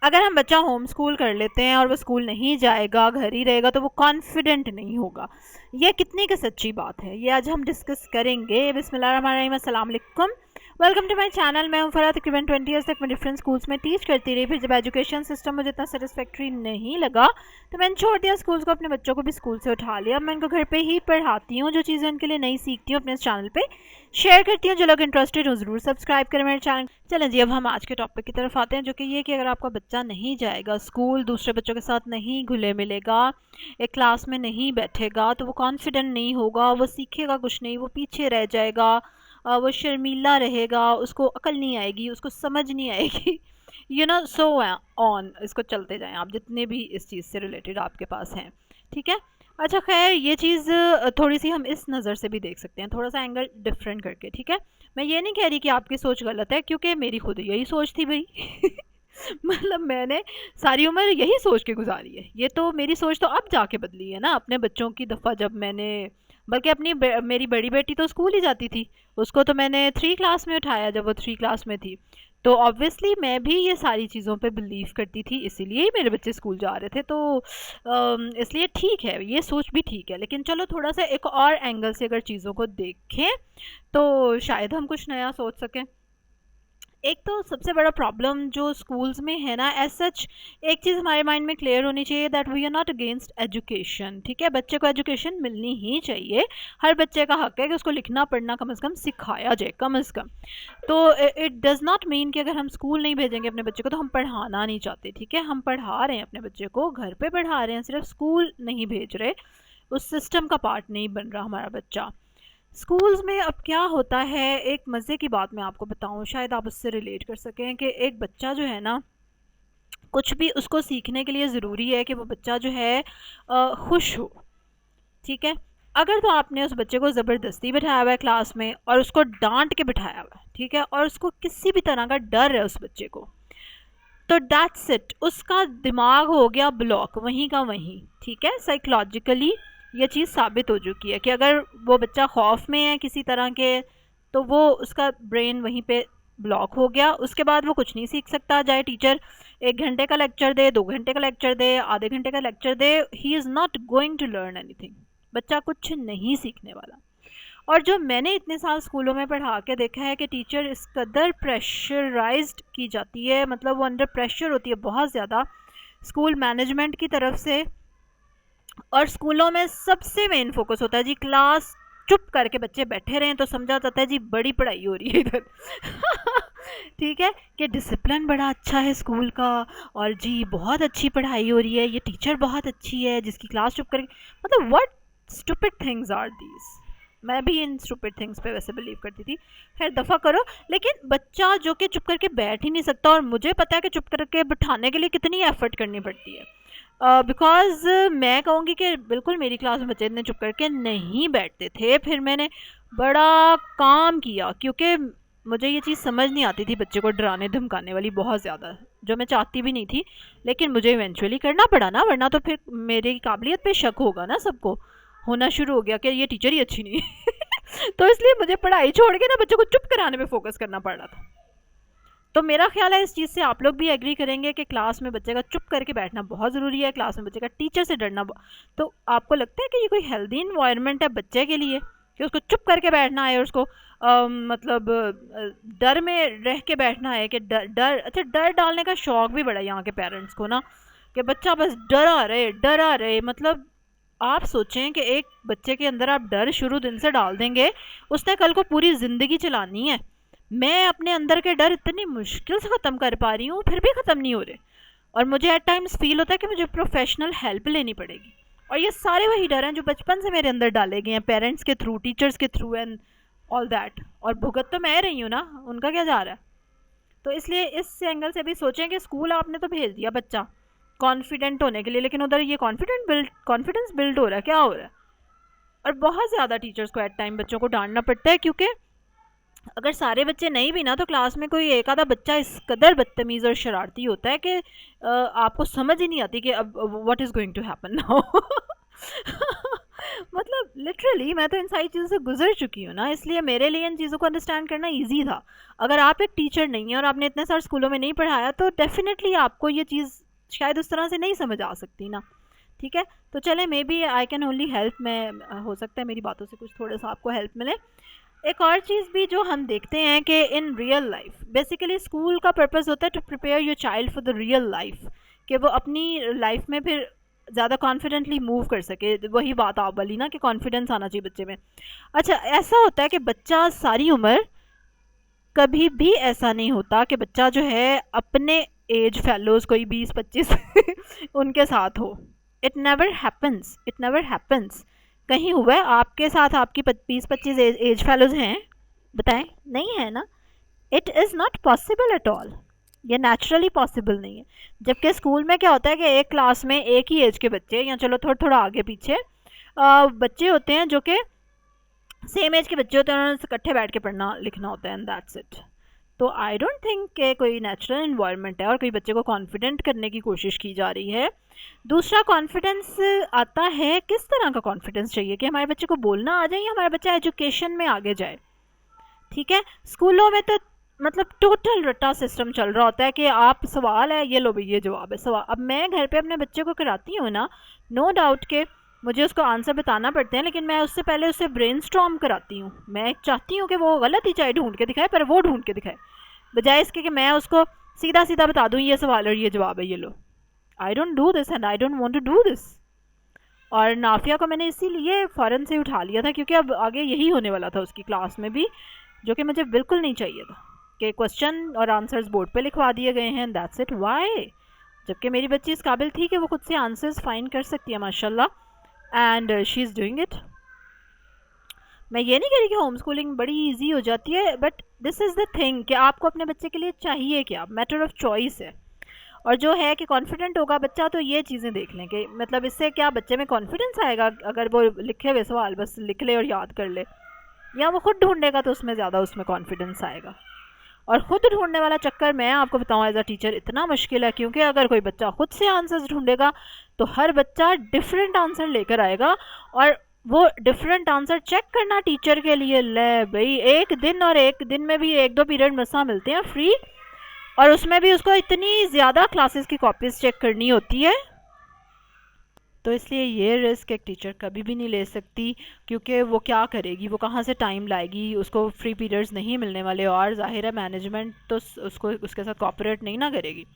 अगर हम बच्चा होम स्कूल कर लेते हैं और वो स्कूल नहीं जाएगा, घर ही रहेगा, तो वो कॉन्फिडेंट नहीं होगा। ये कितनी की सच्ची बात है, ये आज हम डिस्कस करेंगे। बिस्मिल्लाहिर्रहमानिर्रहीम, अस्सलाम वालेकुम, वेलकम टू माय चैनल। मैं हूं फराह, तकरीबन 20 ईयर्स तक मैं डिफरेंट स्कूल्स में टीच करती रही। फिर जब एजुकेशन सिस्टम मुझे इतना सेटिस्फैक्ट्री नहीं लगा तो मैंने छोड़ दिया स्कूल्स को, अपने बच्चों को भी स्कूल से उठा लिया। मैं इनको घर पे ही पढ़ाती हूँ, जो चीज़ें उनके लिए नहीं सीखती हूँ अपने इस चैनल पे शेयर करती हूँ। जो लोग इंटरेस्टेड हो ज़रूर सब्सक्राइब करें मेरे चैनल। चलें जी, अब हम आज के टॉपिक की तरफ आते हैं, जो कि ये कि अगर आपका बच्चा नहीं जाएगा स्कूल, दूसरे बच्चों के साथ नहीं घुले मिलेगा, एक क्लास में नहीं बैठेगा, तो वो कॉन्फिडेंट नहीं होगा, वो सीखेगा कुछ नहीं, वो पीछे रह जाएगा, वो शर्मीला रहेगा, उसको अकल नहीं आएगी, उसको समझ नहीं आएगी। सो ऑन, इसको चलते जाएं आप, जितने भी इस चीज़ से रिलेटेड आपके पास हैं। ठीक है। अच्छा, खैर ये चीज़ थोड़ी सी हम इस नज़र से भी देख सकते हैं, थोड़ा सा एंगल डिफरेंट करके। ठीक है। मैं ये नहीं कह रही कि आपकी सोच गलत है, क्योंकि मेरी खुद यही सोच थी भाई। मतलब मैंने सारी उम्र यही सोच के गुजारी है। ये तो मेरी सोच तो अब जाके बदली है ना, अपने बच्चों की दफ़ा जब मैंने, बल्कि मेरी बड़ी बेटी तो स्कूल ही जाती थी, उसको तो मैंने 3 क्लास में उठाया जब वो 3 क्लास में थी। तो ऑब्वियसली मैं भी ये सारी चीज़ों पे बिलीव करती थी, इसीलिए ही मेरे बच्चे स्कूल जा रहे थे। तो इसलिए ठीक है, ये सोच भी ठीक है। लेकिन चलो थोड़ा सा एक और एंगल से अगर चीज़ों को देखें तो शायद हम कुछ नया सोच सकें। एक तो सबसे बड़ा प्रॉब्लम जो स्कूल्स में है ना, एज सच एक चीज़ हमारे माइंड में क्लियर होनी चाहिए, that we are not against education. ठीक है, बच्चे को एजुकेशन मिलनी ही चाहिए, हर बच्चे का हक है कि उसको लिखना पढ़ना कम से कम सिखाया जाए, कम से कम। तो इट डज़ नॉट मीन कि अगर हम स्कूल नहीं भेजेंगे अपने बच्चे को तो हम पढ़ाना नहीं चाहते। ठीक है, हम पढ़ा रहे हैं अपने बच्चे को, घर पे पढ़ा रहे हैं, सिर्फ स्कूल नहीं भेज रहे, उस सिस्टम का पार्ट नहीं बन रहा हमारा बच्चा। स्कूल्स में अब क्या होता है, एक मज़े की बात मैं आपको बताऊं, शायद आप उससे रिलेट कर सकें, कि एक बच्चा जो है ना, कुछ भी उसको सीखने के लिए ज़रूरी है कि वो बच्चा जो है खुश हो। ठीक है। अगर तो आपने उस बच्चे को ज़बरदस्ती बिठाया हुआ है क्लास में और उसको डांट के बिठाया हुआ है, ठीक है, और उसको किसी भी तरह का डर है उस बच्चे को, तो दैट्स इट, उसका दिमाग हो गया ब्लॉक वहीं का वहीं। ठीक है, साइकोलॉजिकली ये चीज़ साबित हो चुकी है कि अगर वो बच्चा खौफ में है किसी तरह के, तो वो उसका ब्रेन वहीं पे ब्लॉक हो गया, उसके बाद वो कुछ नहीं सीख सकता। चाहे टीचर 1 घंटे का लेक्चर दे, 2 घंटे का लेक्चर दे, आधे घंटे का लेक्चर दे, he is not going to learn anything. बच्चा कुछ नहीं सीखने वाला। और जो मैंने इतने साल स्कूलों में पढ़ा के देखा है कि टीचर इस कदर प्रेशराइज्ड की जाती है, मतलब वो अंडर प्रेशर होती है बहुत ज़्यादा स्कूल मैनेजमेंट की तरफ से। और स्कूलों में सबसे मेन फोकस होता है जी, क्लास चुप करके बच्चे बैठे रहें तो समझा जाता है जी बड़ी पढ़ाई हो रही है इधर। ठीक है, कि डिसिप्लिन बड़ा अच्छा है स्कूल का, और जी बहुत अच्छी पढ़ाई हो रही है, ये टीचर बहुत अच्छी है जिसकी क्लास चुप करके, मतलब what stupid things are these. मैं भी इन स्टूपिड थिंग्स पे वैसे बिलीव करती थी। खैर दफ़ा करो। लेकिन बच्चा जो कि चुप करके बैठ ही नहीं सकता, और मुझे पता है कि चुप करके बिठाने के लिए कितनी एफर्ट करनी पड़ती है, बिकॉज़ मैं कहूँगी कि बिल्कुल मेरी क्लास में बच्चे इतने चुप करके नहीं बैठते थे। फिर मैंने बड़ा काम किया, क्योंकि मुझे ये चीज़ समझ नहीं आती थी बच्चे को डराने धमकाने वाली बहुत ज़्यादा, जो मैं चाहती भी नहीं थी। लेकिन मुझे इवेंचुअली करना पड़ा ना, वरना तो फिर मेरी काबिलियत पे शक होगा ना, सबको होना शुरू हो गया कि ये टीचर ही अच्छी नहीं है। तो इसलिए मुझे पढ़ाई छोड़ के ना बच्चों को चुप कराने पे फोकस करना पड़ रहा था। तो मेरा ख्याल है इस चीज़ से आप लोग भी एग्री करेंगे कि क्लास में बच्चे का चुप करके बैठना बहुत ज़रूरी है, क्लास में बच्चे का टीचर से डरना तो आपको लगता है कि ये कोई हेल्दी इन्वायरमेंट है बच्चे के लिए, कि उसको चुप करके बैठना है और उसको मतलब डर में रह के बैठना है, कि डर डर अच्छा, डर डालने का शौक भी बड़ा है यहाँ के पेरेंट्स को ना, कि बच्चा बस डरा रहे। मतलब आप सोचें कि एक बच्चे के अंदर आप डर शुरू दिन से डाल देंगे, उसने कल को पूरी ज़िंदगी चलानी है। मैं अपने अंदर के डर इतनी मुश्किल से ख़त्म कर पा रही हूँ, फिर भी ख़त्म नहीं हो रहे, और मुझे एट टाइम्स फील होता है कि मुझे प्रोफेशनल हेल्प लेनी पड़ेगी। और ये सारे वही डर हैं जो बचपन से मेरे अंदर डाले गए हैं, पेरेंट्स के थ्रू, टीचर्स के थ्रू, एंड ऑल दैट। और भुगत तो मैं रही हूँ ना, उनका क्या जा रहा है। तो इसलिए इस एंगल से भी सोचें कि स्कूल आपने तो भेज दिया बच्चा कॉन्फिडेंट होने के लिए, लेकिन उधर ये कॉन्फिडेंस बिल्ड हो रहा है, क्या हो रहा है। और बहुत ज़्यादा टीचर्स को एट टाइम बच्चों को डांटना पड़ता है, क्योंकि अगर सारे बच्चे नहीं भी ना, तो क्लास में कोई एक आधा बच्चा इस कदर बदतमीज़ और शरारती होता है कि आपको समझ ही नहीं आती कि अब what is going to happen now. मतलब लिटरली मैं तो इन सारी चीज़ों से गुजर चुकी हूँ ना, इसलिए मेरे लिए इन चीज़ों को अंडरस्टैंड करना ईजी था। अगर आप एक टीचर नहीं हैं और आपने इतने सारे स्कूलों में नहीं पढ़ाया तो डेफिनेटली आपको ये चीज़ शायद उस तरह से नहीं समझ आ सकती ना। ठीक है, तो चले, maybe I can only help, मैं हो सकता है मेरी बातों से कुछ थोड़ा सा आपको हेल्प मिले। एक और चीज़ भी जो हम देखते हैं कि in real life basically school का पर्पस होता है to prepare your child for the real life, कि वो अपनी लाइफ में फिर ज़्यादा कॉन्फिडेंटली मूव कर सके। वही बात आप वाली ना कि कॉन्फिडेंस आना चाहिए बच्चे में। अच्छा, ऐसा होता है कि बच्चा सारी उम्र, कभी भी ऐसा नहीं होता कि बच्चा जो है अपने एज फेलोज़ कोई 20-25 उनके साथ हो। It never happens, it never happens. कहीं हुआ है आपके साथ आपकी 20-25 एज फेलोज़ हैं? बताएं, नहीं है ना। It is not possible at all, ये नेचुरली पॉसिबल नहीं है। जबकि स्कूल में क्या होता है कि एक क्लास में एक ही एज के बच्चे, या चलो थोड़ा थोड़ा आगे पीछे बच्चे होते हैं जो कि सेम एज के बच्चे होते हैं, उन्होंने इकट्ठे बैठ के पढ़ना लिखना होता है एंड दैट्स इट। तो आई डोंट थिंक कि कोई नेचुरल इन्वायरमेंट है और कोई बच्चे को कॉन्फिडेंट करने की कोशिश की जा रही है। दूसरा, कॉन्फिडेंस आता है, किस तरह का कॉन्फिडेंस चाहिए कि हमारे बच्चे को बोलना आ जाए या हमारा बच्चा एजुकेशन में आगे जाए। ठीक है, स्कूलों में तो मतलब टोटल रट्टा सिस्टम चल रहा होता है कि आप सवाल है ये लो भाई ये जवाब है सवाल। अब मैं घर पे अपने बच्चे को कराती हूँ ना, नो डाउट के मुझे उसको आंसर बताना पड़ते हैं, लेकिन मैं उससे पहले उससे ब्रेनस्टॉर्म कराती हूँ। मैं चाहती हूँ कि वो गलत ही चाहे ढूंढ के दिखाए, पर वो ढूंढ के दिखाए, बजाय इसके कि मैं उसको सीधा सीधा बता दूँ ये सवाल और ये जवाब है ये लो। I don't do this and I don't want to do this. और नाफिया को मैंने इसीलिए फ़ौरन से उठा लिया था क्योंकि अब आगे यही होने वाला था उसकी क्लास में भी, जो कि मुझे बिल्कुल नहीं चाहिए था कि क्वेश्चन और आंसर्स बोर्ड पे लिखवा दिए गए हैं, दैट्स इट। वाई? जबकि मेरी बच्ची इस काबिल थी कि वो खुद से आंसर्स फाइंड कर सकती है माशाल्लाह, and she is doing it. मैं ये नहीं कह रही कि होम स्कूलिंग बड़ी इजी हो जाती है, but this is the thing कि आपको अपने बच्चे के लिए चाहिए क्या, मैटर ऑफ चॉइस है। और जो है कि कॉन्फिडेंट होगा बच्चा, तो ये चीज़ें देख लें कि मतलब इससे क्या बच्चे में कॉन्फिडेंस आएगा अगर वो लिखे हुए सवाल बस लिख ले और याद कर ले, या वो खुद ढूंढेगा तो उसमें ज़्यादा उसमें कॉन्फिडेंस आएगा। और ख़ुद ढूंढने वाला चक्कर मैं आपको बताऊँ एज अ टीचर इतना मुश्किल है, क्योंकि अगर कोई बच्चा खुद से आंसर्स ढूंढेगा तो हर बच्चा डिफरेंट आंसर लेकर आएगा, और वो डिफरेंट आंसर चेक करना टीचर के लिए, ले भाई एक दिन, और एक दिन में भी 1-2 पीरियड मसा मिलते हैं फ्री, और उसमें भी उसको इतनी ज़्यादा क्लासेस की कॉपीज़ चेक करनी होती है। तो इसलिए ये रिस्क एक टीचर कभी भी नहीं ले सकती, क्योंकि वो क्या करेगी, वो कहाँ से टाइम लाएगी, उसको फ्री पीरियड्स नहीं मिलने वाले, और जाहिर है मैनेजमेंट तो उसको उसके साथ कॉपरेट नहीं ना करेगी।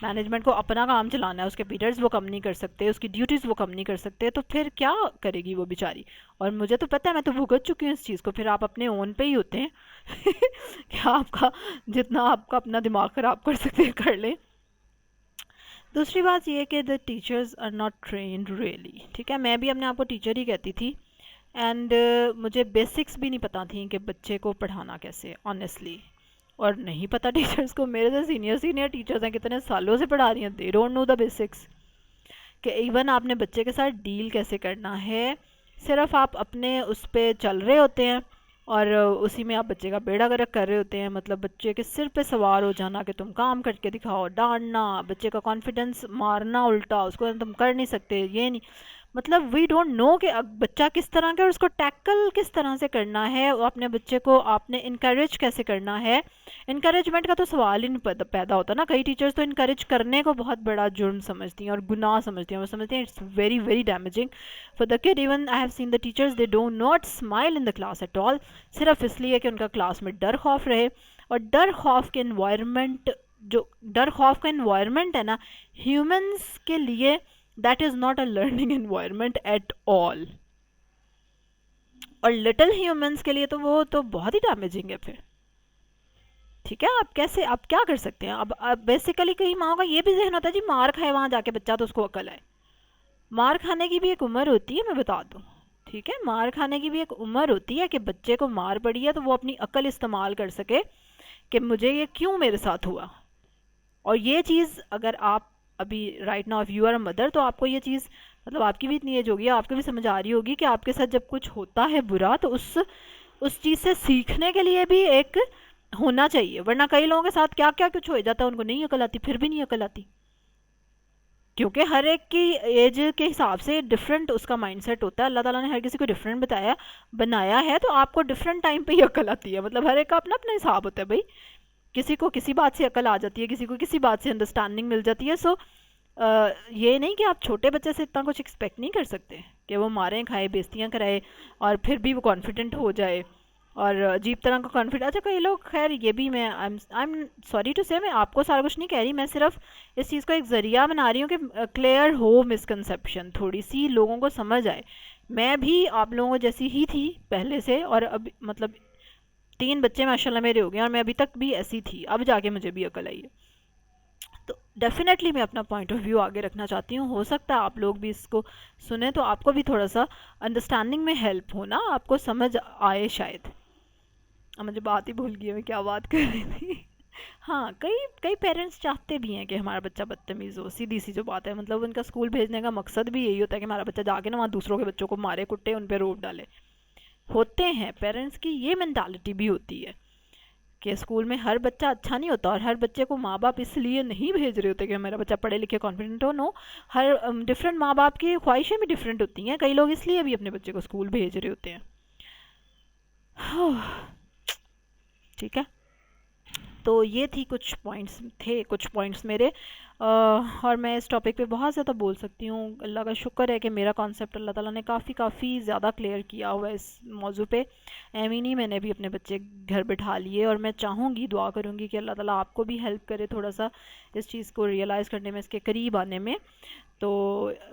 मैनेजमेंट को अपना काम चलाना है, उसके पीरियड्स वो कम नहीं कर सकते, उसकी ड्यूटीज़ वो कम नहीं कर सकते, तो फिर क्या करेगी वो बेचारी। और मुझे तो पता है, मैं तो भुगत चुकी हूँ इस चीज़ को। फिर आप अपने ओन पे ही होते हैं क्या आपका जितना आपका अपना दिमाग ख़राब कर सकते हैं कर लें। दूसरी बात ये कि the teachers are not trained really. ठीक है, मैं भी अपने आप को टीचर ही कहती थी, एंड मुझे बेसिक्स भी नहीं पता थी कि बच्चे को पढ़ाना कैसे, ऑनेस्टली। और नहीं पता टीचर्स को, मेरे से सीनियर सीनियर टीचर्स हैं कितने सालों से पढ़ा रही हैं, they don't know the basics कि इवन आपने बच्चे के साथ डील कैसे करना है। सिर्फ आप अपने उस पर चल रहे होते हैं और उसी में आप बच्चे का बेड़ा गर्क कर रहे होते हैं। मतलब बच्चे के सिर पे सवार हो जाना कि तुम काम करके दिखाओ, डांटना, बच्चे का कॉन्फिडेंस मारना उल्टा, उसको तुम कर नहीं सकते, ये नहीं, मतलब वी डोंट नो कि बच्चा किस तरह का, और उसको टैकल किस तरह से करना है, और अपने बच्चे को आपने इनकरेज कैसे करना है। इनकरेजमेंट का तो सवाल ही नहीं पैदा होता ना। कई टीचर्स तो इनकरेज करने को बहुत बड़ा जुर्म समझती हैं और गुनाह समझती हैं, वो समझती हैं it's very very damaging for the kid. Even I have seen the teachers, they don't not smile in the class at all, सिर्फ इसलिए कि उनका क्लास में डर खौफ रहे। और डर खौफ के इन्वायरमेंट, जो डर खौफ का इन्वायरमेंट है ना ह्यूमंस के लिए, that is not a learning environment at all। और लिटिल ह्यूमंस के लिए तो वो तो बहुत ही डैमेजिंग है फिर। ठीक है, आप कैसे, आप क्या कर सकते हैं। अब बेसिकली कई माओ का ये भी जहन होता है जी मार खाए वहाँ जाके बच्चा तो उसको अकल आए। मार खाने की भी एक उम्र होती है, मैं बता दूँ। ठीक है, मार खाने की भी एक उम्र होती है कि बच्चे को मार पड़ी है तो वो अपनी अकल इस्तेमाल कर सके कि मुझे ये क्यों मेरे साथ हुआ। और ये चीज़ अगर आप अभी right now if you are a mother, तो आपको ये चीज़, मतलब आपकी भी इतनी एज होगी, आपको भी समझ आ रही होगी कि आपके साथ जब कुछ होता है बुरा तो उस चीज़ से सीखने के लिए भी एक होना चाहिए। वरना कई लोगों के साथ क्या क्या कुछ हो जाता है, उनको नहीं अकल आती, फिर भी नहीं अकल आती। क्योंकि हर एक की एज के हिसाब से डिफरेंट उसका माइंडसेट होता है। अल्लाह ताला ने हर किसी को डिफरेंट बनाया है, तो आपको डिफरेंट टाइम पे ही अकल आती है। मतलब हर एक का अपना अपना हिसाब होता है भाई। किसी को किसी बात से अकल आ जाती है, किसी को किसी बात से अंडरस्टैंडिंग मिल जाती है। सो ये नहीं कि आप छोटे बच्चे से इतना कुछ एक्सपेक्ट नहीं कर सकते कि वो मारें खाए बेइज्जतियाँ कराए और फिर भी वो कॉन्फिडेंट हो जाए और अजीब तरह का कॉन्फिडेंस। अच्छा कई लोग, खैर ये भी मैं आई एम सॉरी टू से, मैं आपको सारा कुछ नहीं कह रही, मैं सिर्फ इस चीज़ को एक ज़रिया बना रही हूँ कि क्लियर हो मिसकंसेप्शन, थोड़ी सी लोगों को समझ आए। मैं भी आप लोगों जैसी ही थी पहले से, और अब मतलब 3 बच्चे माशाल्लाह मेरे हो गए और मैं अभी तक भी ऐसी थी, अब जाके मुझे भी अकल आई है। तो डेफिनेटली मैं अपना पॉइंट ऑफ व्यू आगे रखना चाहती हूँ। हो सकता है आप लोग भी इसको सुने तो आपको भी थोड़ा सा अंडरस्टैंडिंग में हेल्प हो ना, आपको समझ आए शायद। अब मुझे बात ही भूल गई है मैं क्या बात कर रही थी। हाँ, कई कई पेरेंट्स चाहते भी हैं कि हमारा बच्चा बदतमीज़ हो, सीधी सी जो बात है। मतलब उनका स्कूल भेजने का मकसद भी यही होता है कि हमारा बच्चा जाके ना वहाँ दूसरों के बच्चों को मारे कुट्टे, उन पर रोप डाले। होते हैं पेरेंट्स की ये मेंटालिटी भी होती है कि स्कूल में हर बच्चा अच्छा नहीं होता, और हर बच्चे को माँ बाप इसलिए नहीं भेज रहे होते कि मेरा बच्चा पढ़े लिखे कॉन्फिडेंट हो। नो, हर डिफरेंट माँ बाप की ख्वाहिशें भी डिफरेंट होती हैं। कई लोग इसलिए भी अपने बच्चे को स्कूल भेज रहे होते हैं। ठीक है, तो ये थी कुछ पॉइंट्स, थे कुछ पॉइंट्स मेरे। और मैं इस टॉपिक पे बहुत ज़्यादा बोल सकती हूँ। अल्लाह का शुक्र है कि मेरा कॉन्सेप्ट अल्लाह ताला ने काफ़ी ज़्यादा क्लियर किया हुआ है इस मौजू पे। एमीन ही मैंने भी अपने बच्चे घर बिठा लिए, और मैं चाहूँगी, दुआ करूँगी कि अल्लाह ताला आपको भी हेल्प करे थोड़ा सा इस चीज़ को रियलाइज़ करने में, इसके करीब आने में। तो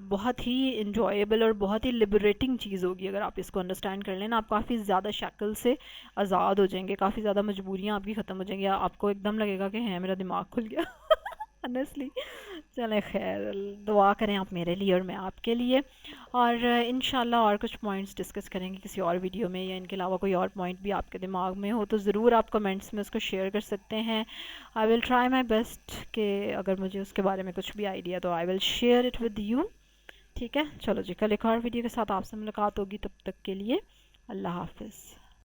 बहुत ही इन्जॉयबल और बहुत ही लिबरेटिंग चीज़ होगी अगर आप इसको अंडरस्टैंड कर लेना। आप काफ़ी ज़्यादा शक्ल से आज़ाद हो जाएंगे, काफ़ी ज़्यादा मजबूरियाँ आपकी ख़त्म हो जाएंगी, आपको एकदम लगेगा कि है मेरा दिमाग खुल गया। ऑनेस्टली। चलें खैर, दुआ करें आप मेरे लिए और मैं आपके लिए। और इंशाल्लाह और कुछ पॉइंट्स डिस्कस करेंगे किसी और वीडियो में, या इनके अलावा कोई और पॉइंट भी आपके दिमाग में हो तो ज़रूर आप कमेंट्स में उसको शेयर कर सकते हैं। I will try my best कि अगर मुझे उसके बारे में कुछ भी आइडिया तो I will share it with you. ठीक है, चलो जी, कल एक और वीडियो के साथ आपसे मुलाकात होगी। तब तक के लिए अल्लाह हाफिज़।